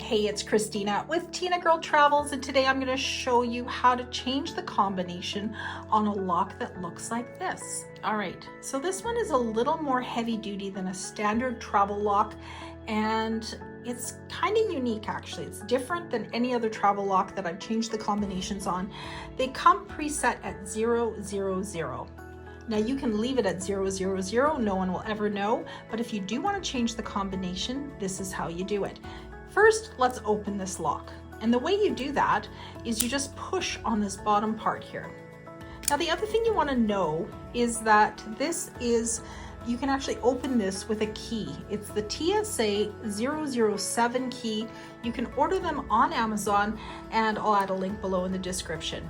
Hey, it's Christina with Tinagirl Travels, and today I'm going to show you how to change the combination on a lock that looks like this. All right, so this one is a little more heavy duty than a standard travel lock, and it's kind of unique actually. It's different than any other travel lock that I've changed the combinations on. They come preset at 000. Now you can leave it at 000, no one will ever know, but if you do want to change the combination, this is how you do it. First, let's open this lock. And the way you do that is you just push on this bottom part here. Now the other thing you want to know is that you can actually open this with a key. It's the TSA-007 key. You can order them on Amazon, and I'll add a link below in the description.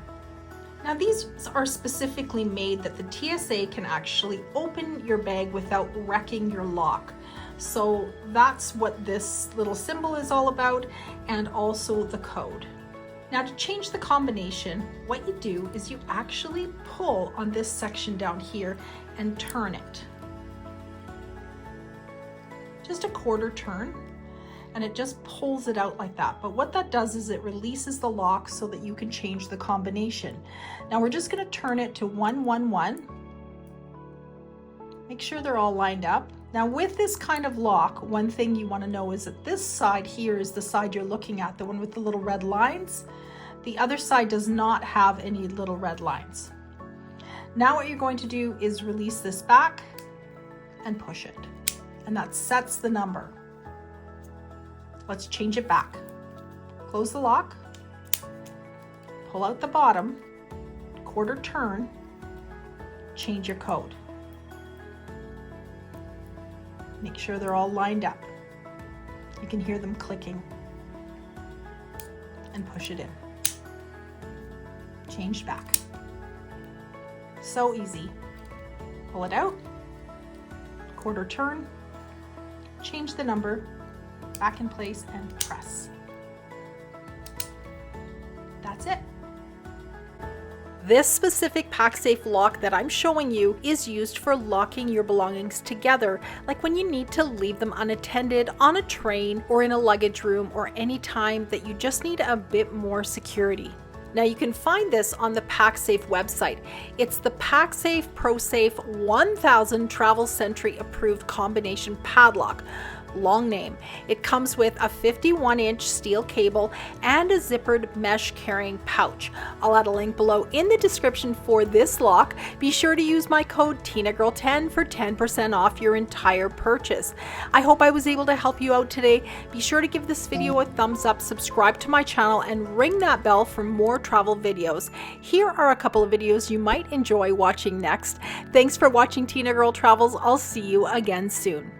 Now these are specifically made that the TSA can actually open your bag without wrecking your lock. So that's what this little symbol is all about, and also the code. Now to change the combination, what you do is you actually pull on this section down here and turn it. Just a quarter turn, and it just pulls it out like that. But what that does is it releases the lock so that you can change the combination. Now we're just going to turn it to 111. Make sure they're all lined up. Now with this kind of lock, one thing you want to know is that this side here is the side you're looking at, the one with the little red lines. The other side does not have any little red lines. Now what you're going to do is release this back and push it. And that sets the number. Let's change it back. Close the lock, pull out the bottom, quarter turn, change your code. Make sure they're all lined up. You can hear them clicking. And push it in. Change back. So easy. Pull it out, quarter turn, change the number, back in place, and press. That's it. This specific Pacsafe lock that I'm showing you is used for locking your belongings together, like when you need to leave them unattended on a train or in a luggage room, or any time that you just need a bit more security. Now you can find this on the Pacsafe website. It's the Pacsafe Prosafe 1000 Travel Sentry Approved Combination Padlock. Long name. It comes with a 51-inch steel cable and a zippered mesh carrying pouch. I'll add a link below in the description for this lock. Be sure to use my code TINAGIRL10 for 10% off your entire purchase. I hope I was able to help you out today. Be sure to give this video a thumbs up, subscribe to my channel, and ring that bell for more travel videos. Here are a couple of videos you might enjoy watching next. Thanks for watching Tinagirl Travels. I'll see you again soon.